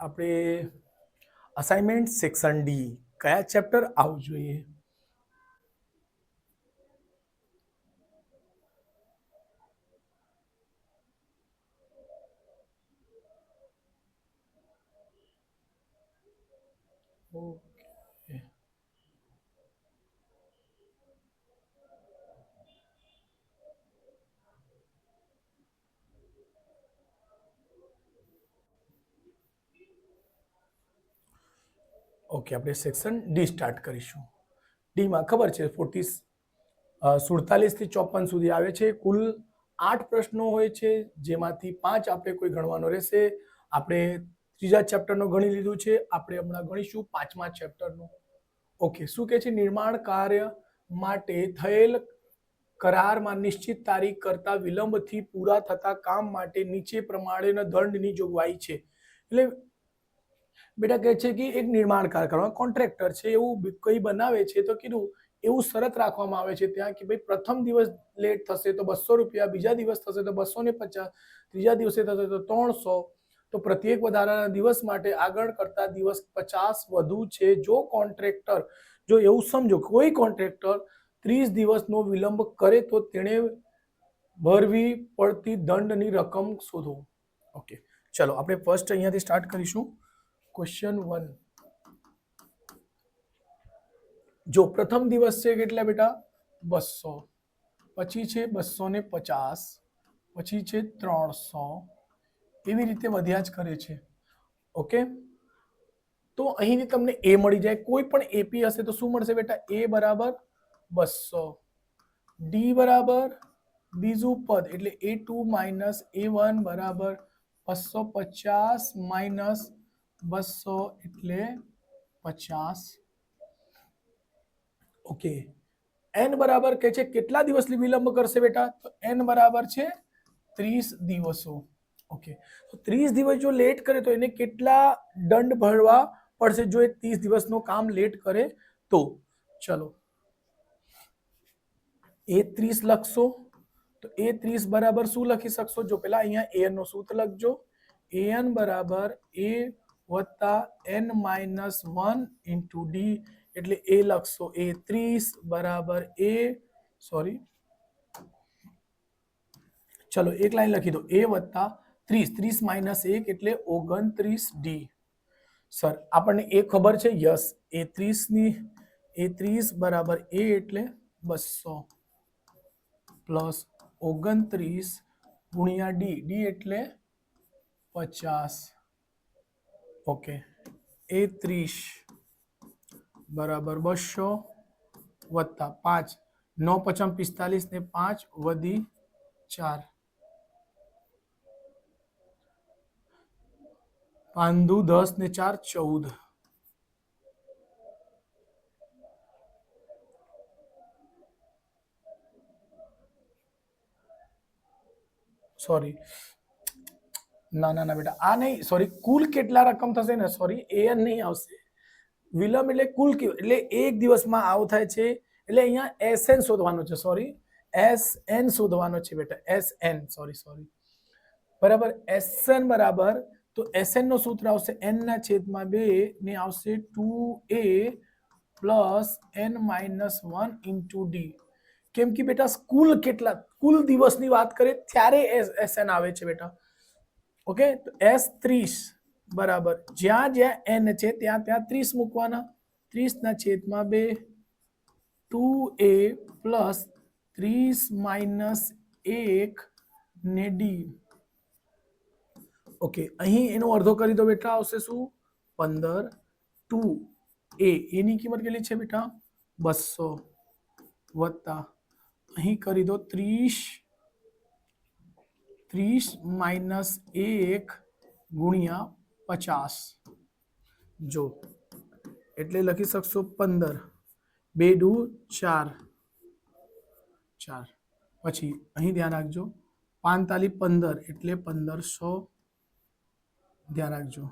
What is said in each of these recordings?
આપણે assignment section D કયા chapter આવવું જોઈએ? ઓકે, આપણે સેક્શન ડી સ્ટાર્ટ કરીશું. ડીમાં ખબર છે 47 થી 54 સુધી આવે છે. કુલ 8 પ્રશ્નો હોય છે, જેમાંથી 5 આપણે કોઈ ગણવાનો રહેશે. આપણે ત્રીજા ચેપ્ટરનો ગણી લીધું છે, આપણે હમણાં ગણીશું 5મા ચેપ્ટરનું. ઓકે, શું કહે છે? નિર્માણ કાર્ય માટે થયેલ કરારમાં નિશ્ચિત તારીખ કરતા વિલંબથી પૂરા થતા કામ માટે નીચે પ્રમાણેના દંડની જોગવાઈ છે. એટલે બેટા કહે છે કે એક નિર્માણ કાર્ય કરવા કોન્ટ્રાક્ટર છે, એવું કઈ બનાવે છે તો કીધું એવું શરત રાખવામાં આવે છે ત્યાં કે ભાઈ પ્રથમ દિવસ લેટ થશે તો 200 રૂપિયા, બીજા દિવસ થશે તો 250, ત્રીજા દિવસે થશે તો 300, તો પ્રત્યેક વધારાના દિવસ માટે આગળ કરતા દિવસ 50 વધુ છે. જો કોન્ટ્રાક્ટર, જો એવું સમજો કોઈ કોન્ટ્રાક્ટર 30 દિવસનો વિલંબ કરે તો તેણે ભરવી પડતી દંડની રકમ શોધો. ઓકે, ચલો આપણે ફર્સ્ટ અહીંયાથી સ્ટાર્ટ કરીશું. ક્વેશ્ચન 1. જો પ્રથમ દિવસ છે કેટલા બેટા? 200, પછી છે 250, પછી છે 300, એવી રીતે વધ્યા જ કરે છે. ઓકે, તો અહીંથી તમને એ મળી જાય. કોઈ પણ એપી હશે તો શું મળશે બેટા? એ બરાબર 200, ડી બરાબર બીજું પદ એટલે A2 માઇનસ A1 બરાબર 250 માઇનસ 200 એટલે 50. ઓકે, n બરાબર કે છે કેટલા દિવસ વિલંબ કરશે બેટા? તો n બરાબર છે 30 દિવસો. ઓકે, તો 30 દિવસ જો લેટ કરે તો એને કેટલા દંડ ભરવા પડશે જો એ 30 દિવસનું કામ લેટ કરે તો? ચલો A30 લખશો તો A30 બરાબર શું લખી શકશો? જો પેલા અહીંયા an નો સૂત્ર લખજો. an બરાબર a વત્તા n માઇનસ 1 ઇન્ટુ ડી, એટલે એ લખશો A30 બરાબર a, સોરી ચલો એક લાઈન લખી દો, a વત્તા 30, 30 માઇનસ 1 એટલે 29 ડી. સર આપણને એ ખબર છે, યસ. A30 બરાબર a એટલે 200 પ્લસ 29 ગુણ્યા ડી, ડી એટલે 50. ઓકે, A30 બરાબર 200 વત્તા 5, 9 5 45 ને 5 વધી 4, 5 દુ 10 ને 4 14. સોરી, ના બેટા આ નહીં, સોરી, કુલ કેટલા રકમ થશે ને? સોરી, an નહીં આવશે. વિલંબ એટલે કુલ એટલે એક દિવસમાં આવું થાય છે, એટલે અહીંયા SN શોધવાનો છે. સોરી, SN શોધવાનો છે બેટા. SN, સોરી બરાબર. SN બરાબર, તો SN નો સૂત્ર આવશે n ના છેદમાં 2 ને આવશે 2a plus n minus 1 into D. કેમ કે બેટા કુલ કેટલા, કુલ દિવસની વાત કરીએ ત્યારે SN આવે છે બેટા. ઓકે, તો S30 બરાબર જ્યાં જ્યાં n છે ત્યાં ત્યાં 30 મૂકવાના. 30 ના છેદમાં 2, 2a પ્લસ 30 માઇનસ 1 ને ડી. ઓકે, અહીં એનો અડધો કરી દો બેટા, આવશે શું? 15. 2a એની કિંમત કેટલી છે બેટા? 200 વત્તા અહીં કરી દો 30 માઇનસ 1 ગુણ્યા 50. જો એટલે લખી શકશો 15, 2 દુ 4, પછી અહીં ધ્યાન રાખજો 5 તાલી 15 એટલે 1500, ધ્યાન રાખજો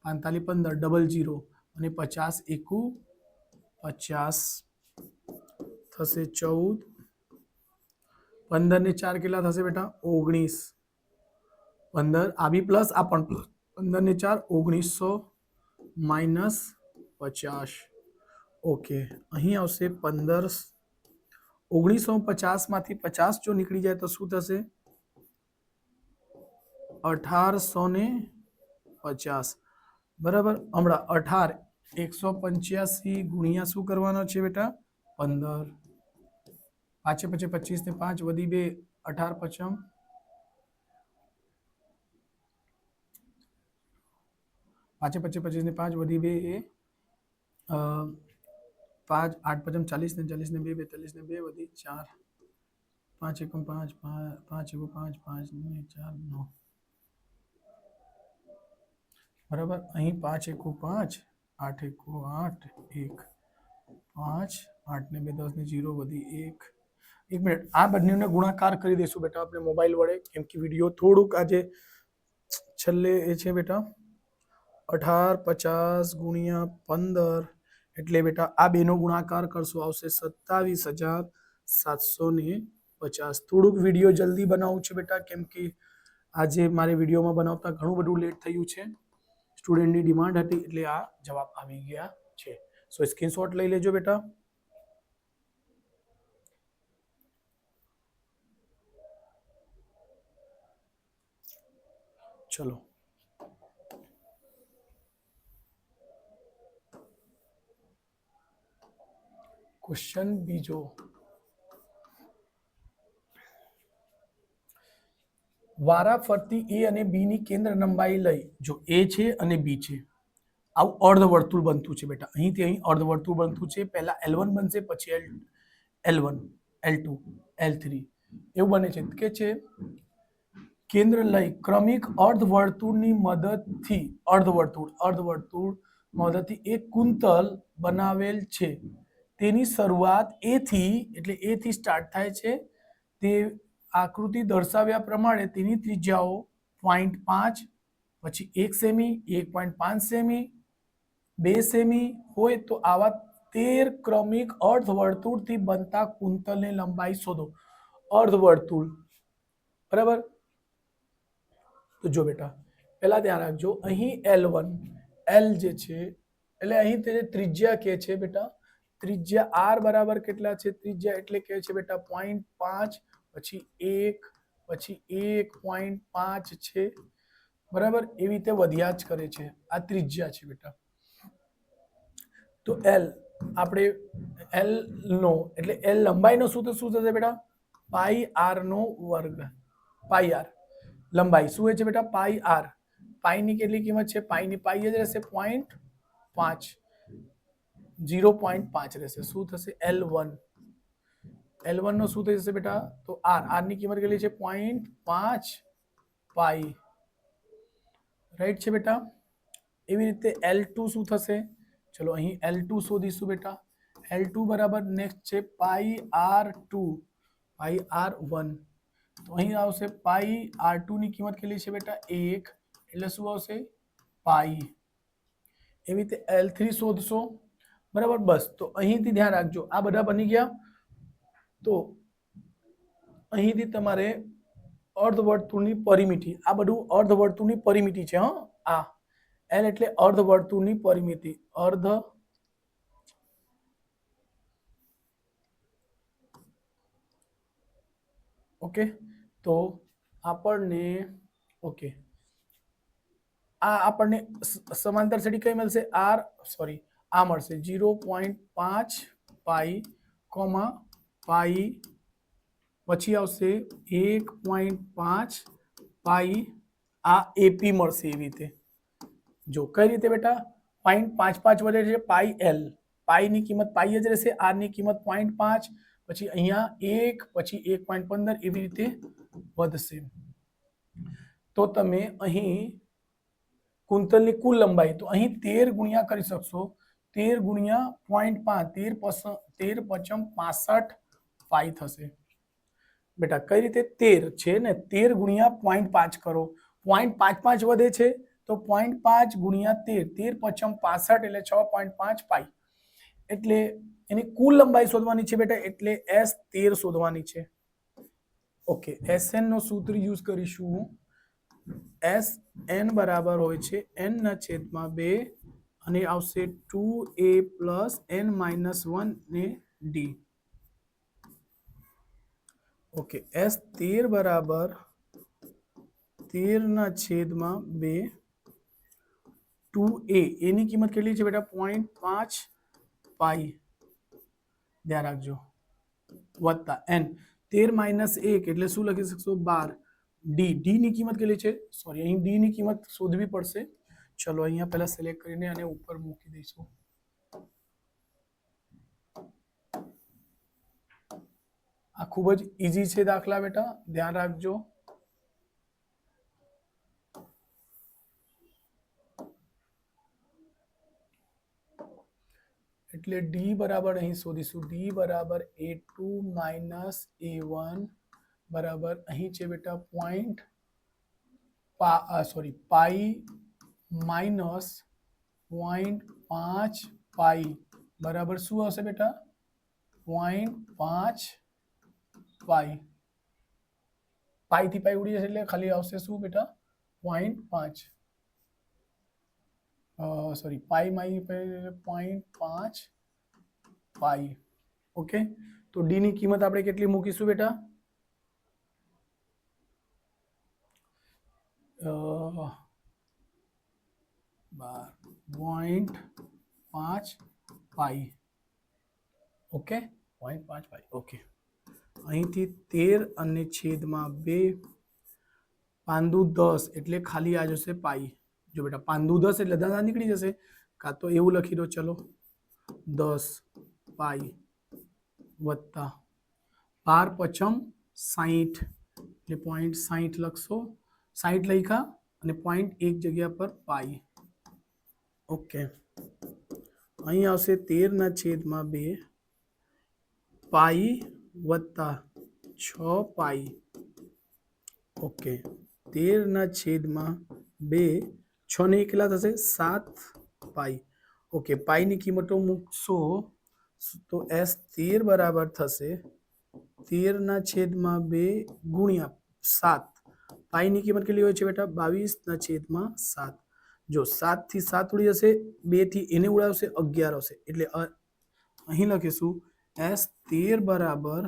5 તાલી 15 00 અને 50 એકુ 50 થશે 14, 15 ને 4 કેટલા થશે બેટા? 19. 15 આ બી પ્લસ આ પણ પ્લસ, 15 ને 4 1900 માઇનસ 50. ઓકે, અહીં આવશે 15 1950 માંથી 50 જો નીકળી જાય તો શું થશે? 1850. બરાબર. હમણાં 18 185 ગુણ્યા શું કરવાનો છે બેટા? 15. પાછે પછી 25 ને 5 વધી 2 18 પચમ 5 પછી 25 ને 5 વધી 2 એ 5 8 પચમ 40 ને 40 ને 2 42 ને 2 વધી 4 5 એકમ 5 5 એકમ 5 5 ને 4 9. બરાબર. અહીં 5 એકુ 5 8 એકુ 8 1 5 8 ને 2 10 ને 0 વધી 1. એક મિનિટ, આ બંનેને ગુણાકાર કરી દઈશું બેટા આપણે મોબાઈલ વડે, કેમ કે વિડીયો થોડુંક આજે છેલ્લે એ છે બેટા 1850 ગુણ્યા 15 એટલે બેટા આ બેનો ગુણાકાર કરશું આવશે 27,750. થોડુંક વિડીયો જલ્દી બનાવવું છે બેટા, કેમ કે આજે મારે વિડીયોમાં બનાવતા ઘણું બધું લેટ થયું છે. સ્ટુડન્ટની ડિમાન્ડ હતી એટલે આ જવાબ આવી ગયા છે. સો સ્ક્રીનશોટ લઈ લેજો બેટા. ચલો, ક્વેશ્ચન બીજો. વારાફરતી એ અને બી ની કેન્દ્ર લંબાઈ લઈ, જો એ છે અને બી છે, આવું અર્ધવર્તુળ બનતું છે બેટા. અહીંથી અહીં અર્ધવર્તુળ બનતું છે. પહેલા L1 બનશે, પછી L1 L2 L3 એવું બને છે. કે છે કેન્દ્ર લઈ ક્રમિક અર્ધવર્તુળની મદદથી એક કુંતલ બનાવેલ છે. તેની શરૂઆત એ થી, એટલે એ થી સ્ટાર્ટ થાય છે. તે આકૃતિ દર્શાવ્યા પ્રમાણે તેની ત્રિજ્યાઓ 0.5, પછી 1 સેમી, 1.5 સેમી, 2 સેમી હોય તો આવા 13 ક્રમિક અર્ધવર્તુળથી બનતા કુંતલની લંબાઈ શોધો. અર્ધવર્તુળ, બરાબર. તો જો બેટા પહેલા ધ્યાન રાખજો, અહીં L1 L જે છે એટલે અહીં તે ત્રિજ્યા કે છે બેટા, ત્રિજ્યા R બરાબર કેટલા છે? ત્રિજ્યા એટલે કે છે બેટા 0.5, પછી 1, પછી 1.5 છે, બરાબર. એવી રીતે વધ્યા જ કરે છે. આ ત્રિજ્યા છે બેટા. તો L આપણે L નો એટલે L લંબાઈનો સૂત્ર શું થશે બેટા? પાઈ R નો વર્ગ. પાઈ R લંબાઈ શું હોય છે બેટા? પાઈ R. પાઈ ની કેટલી કિંમત છે? પાઈ ની પાઈ જ રહેશે 0.5, 0.5 રહેશે. શું થશે? L1. L1 નો શું થઈ જશે બેટા? તો R ની કિંમત કેટલી છે? 0.5 પાઈ. રાઈટ છે બેટા. એવી રીતે L2 શું થશે? ચલો અહીં L2 શોધીશું બેટા. L2 બરાબર નેક્સ્ટ છે પાઈ R2, પાઈ R1. તો અહીં આવશે પાઈ R2 ની કિંમત કેટલી છે બેટા? 1, એટલે શું આવશે? પાઈ. એવી રીતે L3 શોધશો, બરાબર. બસ, તો અહીંથી ધ્યાન રાખજો, આ બધા બની ગયા. તો અહીંથી તમારે અર્ધવર્તુળની પરિમિતિ, આ બધું અર્ધવર્તુળની પરિમિતિ છે. આ L એટલે અર્ધવર્તુળની પરિમિતિ. ઓકે. તો આપણને ઓકે આ આપણને સમાંતર સડી કઈ મળશે? આ મળશે 0.5 પાઈ, પાઈ, પછી આવશે 1.5 પાઈ. આ એપી મળશે. એવી રીતે જો કઈ રીતે બેટા? 0.55 વધે છે પાઈ L, પાઈ ની કિંમત પાઈ જ રહેશે, R ની કિંમત 0.5, પછી અહીંયા 1, પછી 1.15 એવી રીતે વધશે. તો તમે અહીં કુંતલની કુલ લંબાઈ તો અહીં 13 ગુણ્યા કરી શકશો. 13 ગુણ્યા 0.5, 13 પચમ 65 પાઈ થશે બેટા. કઈ રીતે? 13 છે ને, 13 ગુણ્યા 0.5 કરો. 0.55 વધે છે તો 0.5 ગુણ્યા 13, 13 પચમ 65 એટલે 6.5 પાઈ. એટલે એની કુલ લંબાઈ શોધવાની છે બેટા, એટલે S13 શોધવાની છે. ઓકે, SN નો સૂત્ર યુઝ કરીશું. એસ એન બરાબર હોય છે એન ના છેદમાં 2 અને આવશે 2a પ્લસ n માઇનસ 1 ને ડી. ઓકે, S13 બરાબર 13 ના છેદમાં 2 2a એની કિંમત કેટલી છે બેટા 0.5 પાઈ, ધ્યાન રાખજો, વત્તા n 13 માઇનસ 1 એટલે શું લખી શકશો 12. ડી ડી ની કિંમત કેટલી છે, સોરી અહીં ડી ની કિંમત શોધવી પડશે. ચલો અહીંયા પહેલા સિલેક્ટ કરીને અને ઉપર મૂકી દઈશું. આ ખૂબ જ ઈઝી છે દાખલા બેટા, ધ્યાન રાખજો. એટલે ડી બરાબર અહીં શોધીશું, ડી બરાબર a2 માઇનસ a1 બરાબર અહીં છે બેટા પાઈ માઇનસ 0.5 પાઈ બરાબર શું હશે બેટા 0.5 પાઈ. પાઈ થી પાઈ ઉડી જશે એટલે ખાલી આવશે શું બેટા 0.5, સોરી પાઈ માઈ 0.5 પાઈ. ઓકે, તો ડી ની કિંમત આપણે કેટલી મૂકીશું બેટા 0.5 પાઈ. ઓકે 0.5 પાઈ. ઓકે, અહીંથી 13 અને છેદમાં 2 પાંદુ 10 એટલે ખાલી આ જશે પાઈ. જો બેટા પાંદુ 10 એટલે દાદા નીકળી જશે, કાં તો એવું લખી દો, ચલો 10 પાઈ વત્તા 12 5 60 એટલે 0.60 લખશો, 60 લખ્યા અને 0.1 જગ્યા પર પાઈ. ઓકે, અહીં આવશે 13 ના છેદમાં 2 પાઈ વત્તા 6 પાઈ. ઓકે, 13 ના છેદમાં 2 6 ને કેટલા થશે 7 પાઈ. ઓકે, પાઈની કિંમતો મૂકશો તો S13 બરાબર થશે 13 ના છેદમાં 2 ગુણ્યા 7. પાઈની કિંમત કેટલી હોય છે બેટા 22 ના છેદમાં 7. જો 7 થી 7 ઉડી જશે, 2 થી એને ઉડાવશે 11 આવશે, એટલે અહીં લખીશું S13 બરાબર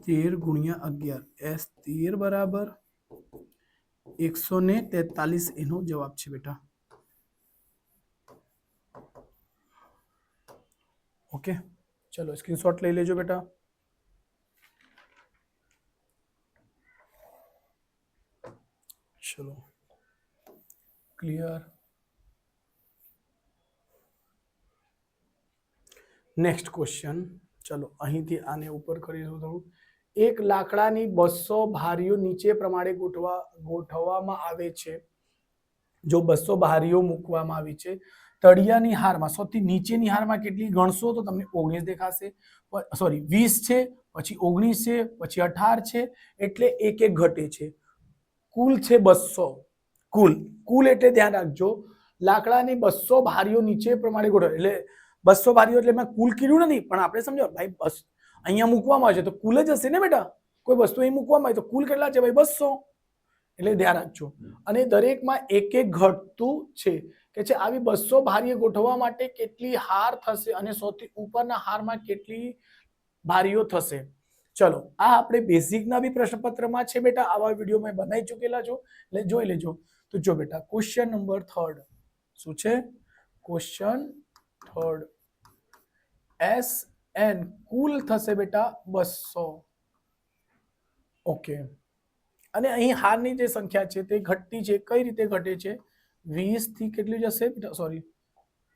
13 ગુણ્યા 11. S13 બરાબર 143 એનો જવાબ છે બેટા. ઓકે, ચલો સ્ક્રીનશોટ લઈ લેજો બેટા. ચલો ક્લિયર. નેક્સ્ટ ક્વેશ્ચન, ચલો અહીંથી આને ઉપર કરીશું થોડું. એક લાકડાની 200 ભારીઓ નીચે પ્રમાણે ગોઠવવામાં આવે છે. જો 200 ભારીઓ મૂકવામાં આવી છે, તળિયાની હારમાં સૌથી નીચેની હારમાં કેટલી ગણશો તો તમને 19 દેખાશે, સોરી 20 છે, પછી 19 છે, પછી 18 છે, એટલે એક એક ઘટે છે. કુલ છે 200. કુલ એટલે ધ્યાન રાખજો, લાકડાની 200 ભારીઓ નીચે પ્રમાણે ગોઠવે એટલે 200 ભારીઓ એટલે મેં કુલ કીધું નથી, પણ આપણે સમજો ભાઈ બસ અહીંયા મૂકવામાં આવે છે તો કુલ જ હશે ને બેટા. કોઈ વસ્તુ અહીં મૂકવામાં આવે તો કુલ કેટલા છે ભાઈ 200, એટલે ધ્યાન રાખજો. અને દરેકમાં એક એક ઘટતું છે કે છે આવી 200 ભારીઓ ગોઠવવા માટે કેટલી હાર થશે અને સૌથી ઉપરના હારમાં કેટલી ભારીઓ થશે. ચલો આ આપણે બેઝિકના બી પ્રશ્નપત્રમાં છે બેટા, આવા વિડીયો મેં બનાવી ચૂકેલા છો એટલે જોઈ લેજો. તો જો બેટા ક્વેશ્ચન નંબર 3 શું છે, ક્વેશ્ચન 3 SN કુલ થશે બેટા 200. ઓકે, અને અહીં હારની જે સંખ્યા છે તે ઘટતી છે, કઈ રીતે ઘટે છે 20 થી કેટલી જશે બેટા, સોરી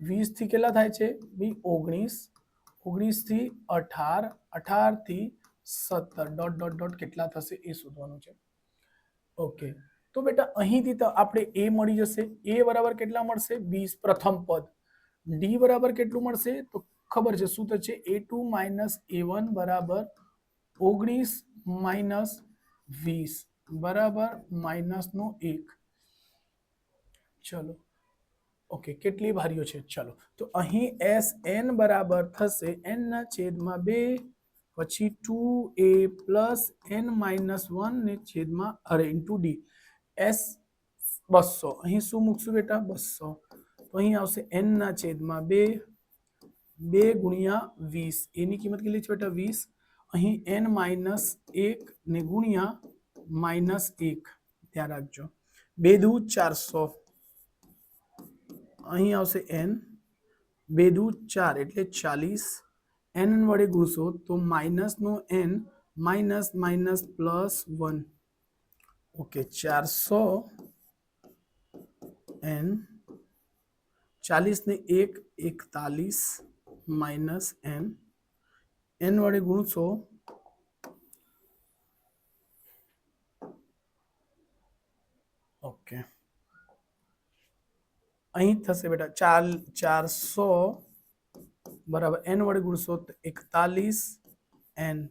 20 થી કેટલા થાય છે બી 19, 19 થી 18, 18 થી 17 ડોટ ડોટ ડોટ કેટલા થશે એ શોધવાનું છે. ઓકે, તો બેટા અહીંથી તો આપણે એ મળી જશે, એ બરાબર કેટલા મળશે 20 પ્રથમ પદ. ડી બરાબર કેટલું મળશે તો ખબર છે સૂત્ર છે a2 માઇનસ a1 બરાબર 19 માઇનસ 20 બરાબર માઇનસ નો 1. ચલો ઓકે, કેટલી ભારીઓ છે, ચલો તો અહીં SN બરાબર થશે n ના છેદમાં 2 પછી 2a પ્લસ n માઇનસ 1 ને છેદમાં અરે ઇન્ટુ ડી એસ 200 અહીં શું મૂકશું બેટા 200 તો અહીં આવશે n ના છેદમાં 2 2 ગુણ્યા 20 એની કિંમત કેટલી છે બેટા 20 અહીં n માઇનસ 1 ને ગુણ્યા માઇનસ 1 ધ્યાન રાખજો 2 દુ 400 અહીં આવશે n 2 દુ 4 એટલે 40 n વડે ગુણશો તો માઇનસ નો n minus minus plus 1 okay 400 n 40 ને 1 41 માઇનસ n વડે ગુણશો ઓકે અહીં થશે બેટા 400 બરાબર n વડે ગુણશો તો 41 n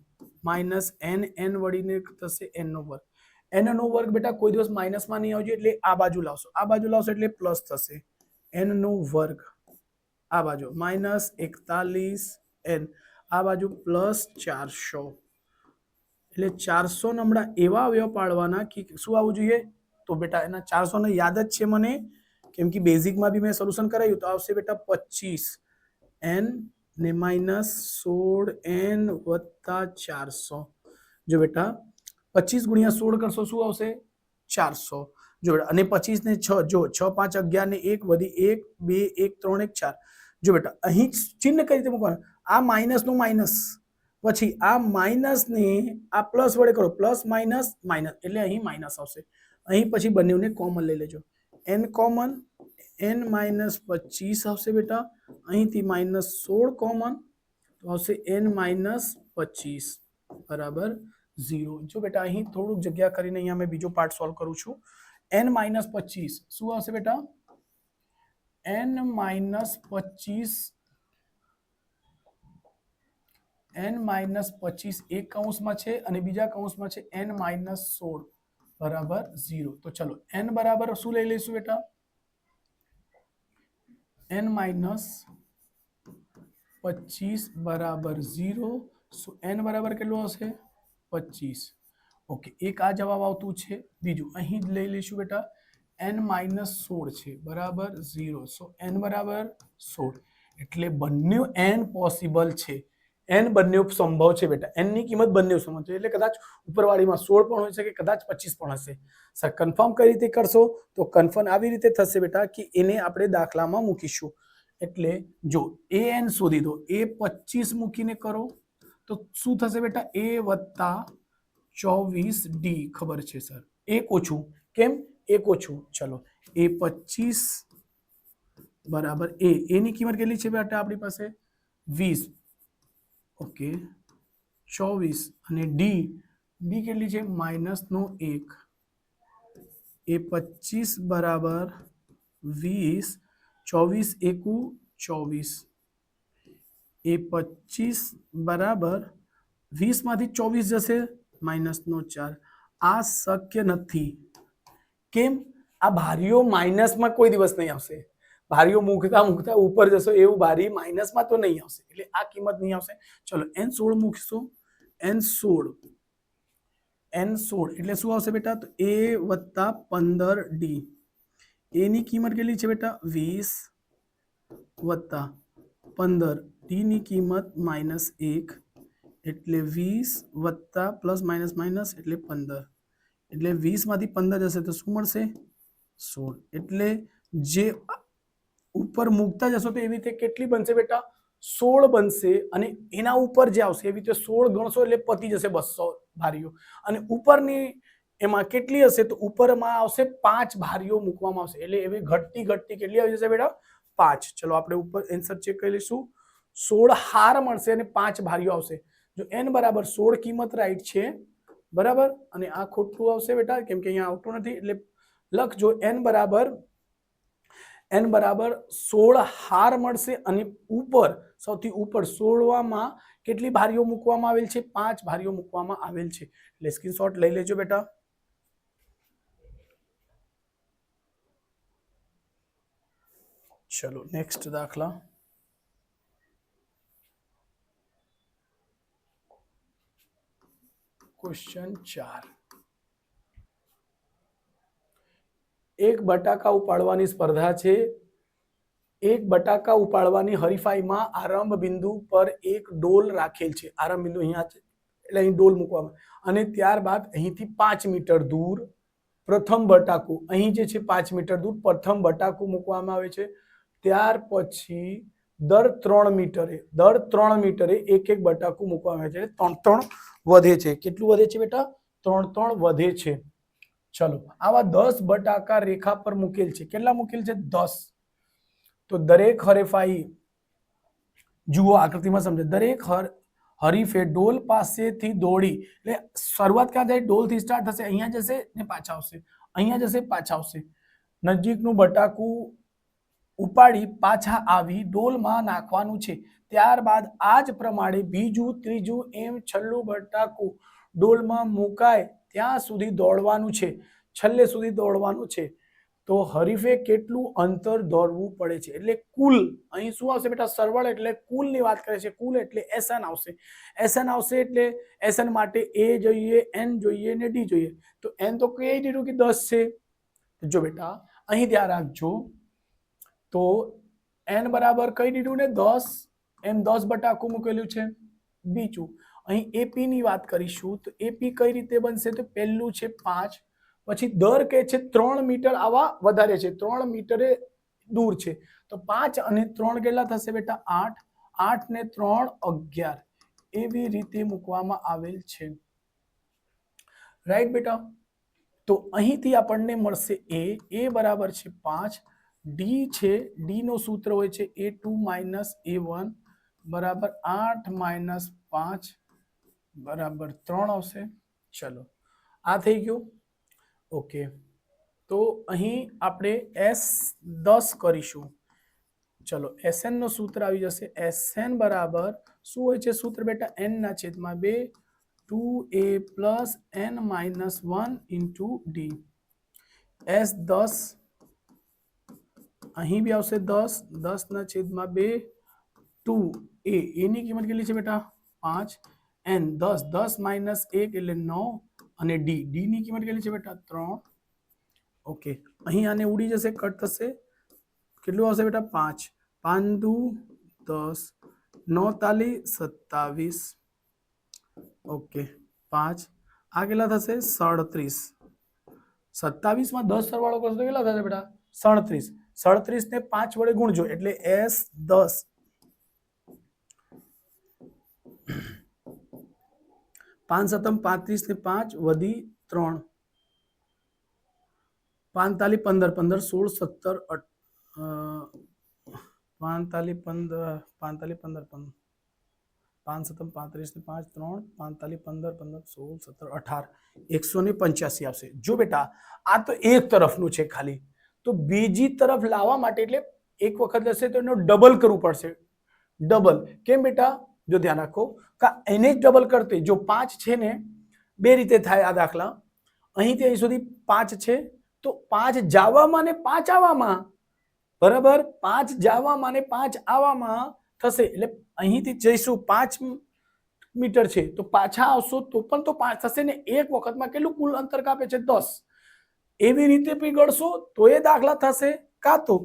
માઇનસ n વડીને થશે n નો વર્ગ n નો વર્ગ બેટા કોઈ દિવસ માઇનસમાં નહીં આવજો એટલે આ બાજુ લાવશો એટલે પ્લસ થશે n નો વર્ગ આ બાજુ માઇનસ 41 n આ બાજુ પ્લસ 400 એટલે 400 નંબરા એવા અવયવ પાડવાના કે શું આવવું જોઈએ તો બેટા એના 400 ને યાદ જ છે મને કેમ કે બેઝિકમાં બી મેં સોલ્યુશન કરાયું તો આવશે બેટા 25 n ને માઇનસ 16 n વત્તા 400 જો બેટા 25 ગુણ્યા 16 કરશો શું આવશે 400 જો બેટા અને 25 ને 6 જો 6 5 11 ને 1 વધી 1 2 1 3 1 4 જો બેટા અહીં ચિહ્ન કઈ રીતે મૂકવાનું આ માઇનસ નું માઇનસ પછી આ માઇનસ ને આ પ્લસ વડે કરો પ્લસ માઇનસ માઇનસ એટલે અહીં માઇનસ આવશે અહીં પછી બંનેને કોમન લઈ લેજો n કોમન n માઇનસ 25 આવશે બેટા અહીંથી માઇનસ 16 કોમન તો આવશે n માઇનસ 25 બરાબર 0 જો બેટા અહીં થોડુંક જગ્યા કરીને અહીંયા મેં બીજો પાર્ટ સોલ્વ કરું છું n માઇનસ 25 શું આવશે બેટા n માઇનસ 25 n માઇનસ 25 એક કૌંસમાં છે અને બીજા કૌંસમાં છે n માઇનસ 16 બરાબર 0 તો ચલો n બરાબર શું લઈ લઈશું બેટા n માઇનસ 25 બરાબર 0 સો n બરાબર કેટલું હશે 25 ઓકે એક આ જવાબ આવતું છે બીજું અહીં જ લઈ લઈશું બેટા n માઇનસ 16 છે બરાબર 0 સો n બરાબર 16 એટલે બંને n પોસિબલ છે n બંને સંભવ છે બેટા n ની કિંમત બંને સંભવ છે એટલે કદાચ ઉપરવાળીમાં 16 પણ હોઈ શકે કદાચ 25 પણ હશે સર કન્ફર્મ કઈ રીતે કરશો તો કન્ફર્મ આવી રીતે થશે બેટા કે એને આપણે દાખલામાં મૂકીશું એટલે જો an શોધી દો a 25 મૂકીને કરો તો શું થશે બેટા a વત્તા 24d ખબર છે સર એક ઓછું કેમ એક ઓછું ચલો a 25 બરાબર a ની કિંમત કેટલી છે બેટા આપણી પાસે 20 ઓકે 24 અને ડી કેટલી છે માઇનસ નો 1 એ 25 બરાબર 20 24 એકુ 24 એ 25 બરાબર 20 માંથી 24 જશે માઇનસ નો 4 આ શક્ય નથી કેમ આ ભારીઓ માઇનસમાં કોઈ દિવસ નહીં આવશે ભારીઓ મૂકતા ઉપર જશો એવું ભારી માઇનસમાં તો નહીં આવશે એટલે આ કિંમત નહીં આવશે ચલો n16 મૂકશું n16 એટલે શું આવશે બેટા તો a વત્તા 15d a ની કિંમત કેટલી છે બેટા 20 વત્તા 15 d ની કિંમત માઇનસ 1 એટલે 20 વત્તા પ્લસ માઇનસ માઇનસ એટલે 15 એટલે 20 માંથી 15 જશે તો શું મળશે 16 એટલે જે ઉપર મૂકતા જશો તો એવી રીતે કેટલી બનશે બેટા 16 બનશે અને એના ઉપર જે આવશે એવી રીતે 16 ગણશો એટલે પતી જશે 200 ભારીઓ અને ઉપરની એમાં કેટલી હશે તો ઉપરમાં આવશે 5 ભારીઓ મૂકવામાં આવશે એટલે એવી ઘટતી કેટલી આવી જશે બેટા 5 ચલો આપણે ઉપર આન્સર ચેક કરી લઈશું 16 હાર મળશે અને 5 ભારીઓ આવશે જો n બરાબર 16 કિંમત રાઈટ છે બરાબર અને આ ખોટું આવશે બેટા કેમ કે અહીંયા આવતું નથી એટલે લખજો n બરાબર 16 હાર મળશે અને ઉપર સૌથી ઉપર 16 માં કેટલી ભારીઓ મૂકવામાં આવેલ છે 5 ભારીઓ મૂકવામાં આવેલ છે એટલે સ્ક્રીનશોટ લઈ લેજો બેટા ચલો નેક્સ્ટ દાખલા ક્વેશ્ચન 4 એક બટાકા ઉપાડવાની સ્પર્ધા છે. એક બટાકા ઉપાડવાની હરીફાઈમાં આરંભ બિંદુ પર એક ડોલ રાખેલ છે. આરંભ બિંદુ અહીંયા છે એટલે અહીં ડોલ મૂકવામાં અને ત્યારબાદ અહીંથી 5 મીટર દૂર પ્રથમ બટાકું, અહીં જે છે 5 મીટર દૂર પ્રથમ બટાકું મૂકવામાં આવે છે. ત્યાર પછી દર 3 મીટરે એક એક બટાકું મૂકવામાં આવે છે. 3 વધે છે. કેટલું વધે છે બેટા? 3 વધે છે. ચલો, આવા 10 બટાકા રેખા પર મૂકેલ છે. કેટલા મૂકેલ છે? 10. તો દરેક હરીફાઈ જુઓ આકૃતિમાં સમજો. દરેક હરીફે ડોલ પાસેથી દોડી, એટલે શરૂઆત ક્યાં થાય? ડોલથી સ્ટાર્ટ થશે, અહીંયા જશે ને પાછા આવશે, અહીંયા જશે પાછા આવશે. નજીકનું બટાકું ઉપાડી પાછા આવી ડોલમાં નાખવાનું છે. ત્યારબાદ આ જ પ્રમાણે બીજું, ત્રીજું એમ છેલ્લું બટાકું ડોલમાં મુકાય ત્યાં સુધી દોડવાનું છે. છેલ્લે સુધી દોડવાનું છે. તો હરીફે કેટલું અંતર દોડવું પડે છે? એટલે કુલ અહીં શું આવશે બેટા? સરવાળો એટલે કુલની વાત કરે છે. કુલ એટલે SN આવશે. SN આવશે એટલે SN માટે A જોઈએ, N જોઈએ ને D જોઈએ. તો N તો કહી દીધું કે 10 છે. જો બેટા અહીં ધ્યાન રાખજો, તો N બરાબર કહી દીધું ને 10, એમ 10 બટાકું મૂકેલું છે. બીજું અહીં AP ની વાત કરીશું તો AP કઈ રીતે બનશે? તો પહેલું છે 5, પછી દર કે છે 3 મીટર આવા વધારે છે, 3 મીટરે દૂર છે. તો 5 અને 3 કેટલા થશે બેટા? 8. 8 ને 3 11. એવી રીતે મૂકવામાં આવેલ છે. રાઈટ બેટા? તો અહીંથી આપણને મળશે A બરાબર છે 5, D છે, D નો સૂત્ર હોય છે A2 માઇનસ A1 બરાબર 8 માઇનસ 5 બરાબર 3 આવશે. ચલો, આ થઈ ગયું. ઓકે, તો અહીં આપણે S10 કરીશું. ચલો, SN નો સૂત્ર આવી જશે. SN બરાબર શું હોય છે સૂત્ર બેટા? N ના છેદમાં 2 2A plus N minus 1 into D. S10 અહીં બી આવશે 10, 10 ના છેદમાં 2 2A, A ની કિંમત કેટલી છે બેટા? 5. N 10, 10 માઇનસ 1 એટલે 9 અને D ની કિંમત કેટલી છે બેટા? 3. ઓકે, અહીં આને ઉડી જશે, કટ થશે. કેટલું આવશે બેટા? 5. 5 દુ 10, 9 તાલી 27. ઓકે, 5 આ કેટલા થશે? 37. 27 માં 10 સરવાળો કરશો તો કેટલા થશે બેટા? 37. 37 ને 5 વડે ગુણજો એટલે S10 5 સતમ 35 ને 5 વધી 3 5 તાલી 15 15 16 17 5 તાલી 15 5 તાલી 15 5 સતમ 35 ને 5 3 5 તાલી 15 15 16 17 18 185 આવશે. જો બેટા આ તો એક તરફનું છે ખાલી, તો બીજી તરફ લાવવા માટે એટલે એક વખત લેશે તો એનો ડબલ કરવું પડશે. ડબલ કેમ બેટા? જો ધ્યાન રાખો, એને જ ડબલ કરતે. જો 5 છે ને, બે રીતે થાય આ દાખલા. અહીંથી અહીં સુધી 5 છે, તો 5 જવામાં ને 5 આવવામાં, બરાબર? 5 જવામાં ને 5 આવવામાં થશે. એટલે અહીંથી જઈશું 5 મીટર છે, તો પાછા આવશો તો પણ તો 5 થશે ને. એક વખતમાં કેટલું કુલ અંતર કાપે છે? 10. એવી રીતે પીગળશો તો એ દાખલા થશે, કાં તો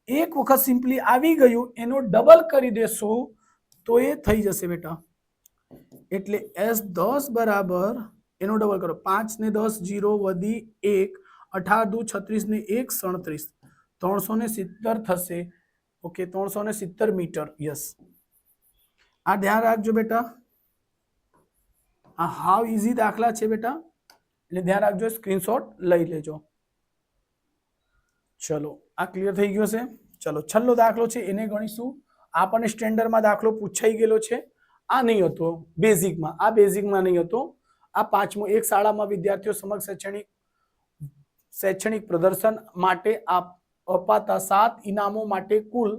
એક વખત સિમ્પલી આવી ગયું એનો ડબલ કરી દેશો તો એ થઈ જશે બેટા. એટલે S10 બરાબર એનો ડબલ કરો. 5 ને 10 0 વધી 1, 18 દુ 36 ને 1 37, 370 થશે. Okay, 370 metre. યસ, આ ધ્યાન રાખજો બેટા. આ હાવ ઇઝી દાખલા છે બેટા, એટલે ધ્યાન રાખજો, સ્ક્રીનશોટ લઈ લેજો. ચલો, આ ક્લિયર થઈ ગયો છે. ચલો, છેલ્લો દાખલો છે એને ગણીશું. આ પણ સ્ટેન્ડર્ડમાં દાખલો પૂછાઈ ગયેલો છે. આ નહીં હતો બેઝિકમાં, આ બેઝિકમાં નહીં હતો. આ 5મો, એક શાળામાં વિદ્યાર્થીઓ સમક્ષ શૈક્ષણિક પ્રદર્શન માટે અપાતા 7 ઇનામો માટે કુલ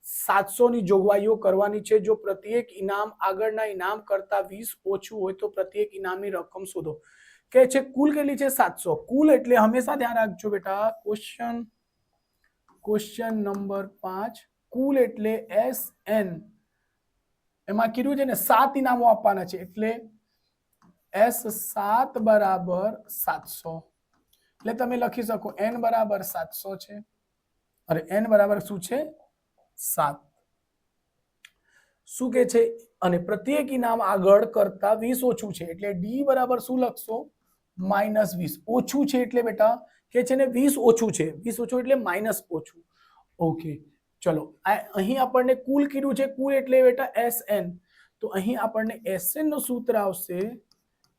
700 ની જોગવાઈઓ કરવાની છે. જો પ્રત્યેક ઇનામ આગળના ઇનામ કરતા 20 ઓછું હોય તો પ્રત્યેક ઇનામની રકમ શોધો. કે છે કુલ કેટલી છે? 700. કુલ એટલે હંમેશા ધ્યાન રાખજો બેટા, ક્વેશ્ચન નંબર 5, કુલ એટલે SN. એમાં કીધું છે ને 7 ઇનામો આપવાના છે, એટલે S7 બરાબર 700 એટલે તમે લખી શકો n બરાબર 700 છે અરે n બરાબર શું છે 7 શું કે છે અને પ્રત્યેક ઇનામ આગળ કરતા 20 ઓછું છે એટલે d બરાબર શું લખશો -20 ઓછું છે એટલે બેટા કે છે ને 20 ઓછું છે 20 ઓછું એટલે માઇનસ ઓછું ઓકે ચલો અહીં આપણને કુલ કીધું છે કુલ એટલે બેટા Sn તો અહીં આપણને Sn નું સૂત્ર આવશે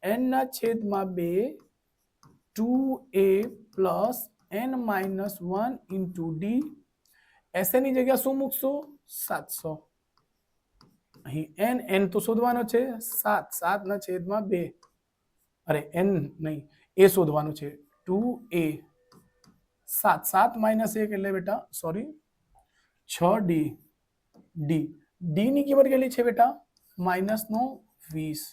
n ના છેદમાં 2 2a plus n minus 1 into d Sn ની જગ્યા શું મૂકશો 700 અહીં n તો શોધવાનો છે 7 ના છેદમાં 2 અરે n નહીં a શોધવાનું છે 2a 7 માઇનસ 1 એટલે બેટા સોરી 6d d ની કિંમત કેટલી છે બેટા -20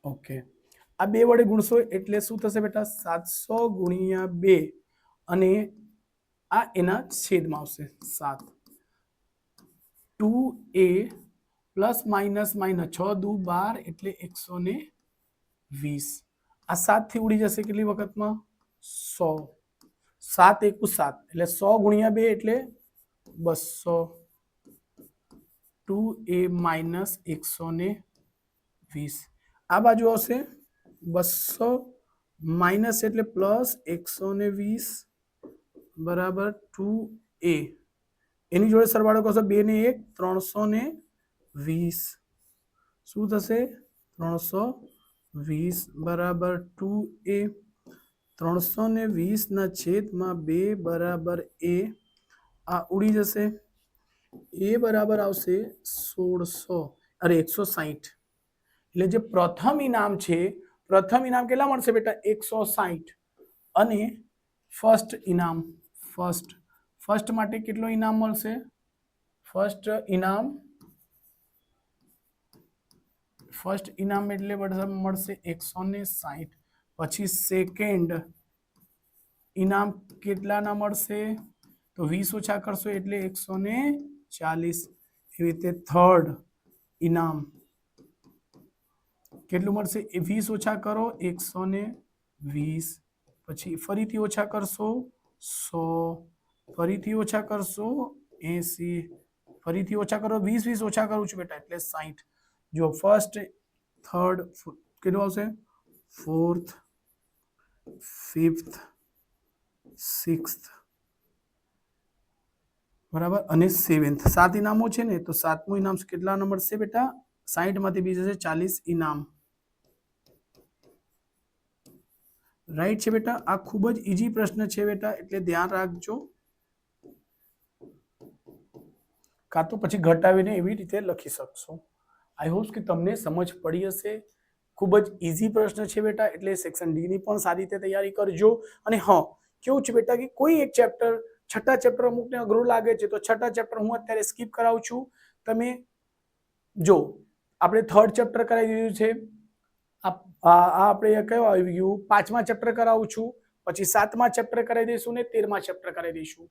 ઓકે આ બે વડે ગુણશો એટલે શું થશે બેટા 700 ગુણ્યા 2 અને આ એના છેદમાં આવશે 7 2a પ્લસ માઇનસ 6 દુ 12 એટલે 120 આ 7 થી ઉડી જશે કેટલી વખતમાં 100 7 એકુ 7 એટલે 100 ગુણ્યા 2 એટલે 200 2a માઇનસ 120 આ બાજુ આવશે 200 માઇનસ એટલે પ્લસ 120 બરાબર 2a એની જોડે સરવાળો કરશો 2 ને 1 320 શું થશે 320 બરાબર 2a 320 ના છેદમાં 2 બરાબર a આ ઉડી જશે a બરાબર આવશે 160 એટલે જે પ્રથમ ઇનામ છે પ્રથમ ઇનામ કેટલા મળશે બેટા 160 અને ફર્સ્ટ ઇનામ ફર્સ્ટ માટે કેટલો ઇનામ મળશે ફર્સ્ટ ઇનામ એટલે મળશે 160 પછી સેકન્ડ ઇનામ કેટલાના મળશે તો 20 ઓછા કરશો એટલે 140 એવી રીતે થર્ડ ઇનામ કેટલું મળશે 20 ઓછા કરો 120 પછી ફરીથી ઓછા કરશો 100 ફરીથી ઓછા કરશો 80 ફરીથી ઓછા કરો 20 ઓછા કરું છું બેટા એટલે 60 જો ફર્સ્ટ થર્ડ કેટલું આવશે ફોર્થ ફિફ્થ સિક્સ્થ બરાબર અને સેવન્થ 7 ઇનામો છે ને તો 7મું ઇનામ કેટલા નંબર છે બેટા 60 માંથી બીજું છે 40 ઇનામ રાઈટ છે બેટા આ ખૂબ જ ઈઝી પ્રશ્ન છે બેટા એટલે ધ્યાન રાખજો કાં તો પછી ઘટાવીને એવી રીતે લખી શકશો આઈ હોપ કે તમને સમજ પડી હશે ખૂબ જ ઈઝી પ્રશ્ન છે બેટા એટલે સેક્શન ડી ની પણ સારી રીતે તૈયારી કરજો અને હા કેવું છે બેટા કે કોઈ એક ચેપ્ટર છઠ્ઠા ચેપ્ટર અમુકને અઘરું લાગે છે તો છઠ્ઠા ચેપ્ટર હું અત્યારે સ્કીપ કરાવું છું તમે જો આપણે થર્ડ ચેપ્ટર કરાવી દીધું છે આપણે કયો આવી ગયું 5મા ચેપ્ટર કરાવું છું પછી 7મા ચેપ્ટર કરાવી દઈશું ને 13મા ચેપ્ટર કરાવી દઈશું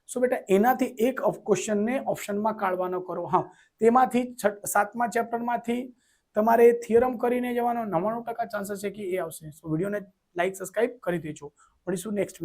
સો બેટા એનાથી એક ક્વેશ્ચનને ઓપ્શનમાં કાઢવાનો કરો હા તેમાંથી 7મા ચેપ્ટરમાંથી તમારે થિયરમ કરીને જવાનો 99% ચાન્સીસ છે કે એ આવશે સો વિડીયોને લાઈક સબસ્ક્રાઇબ કરી દેજો મળીશું નેક્સ્ટ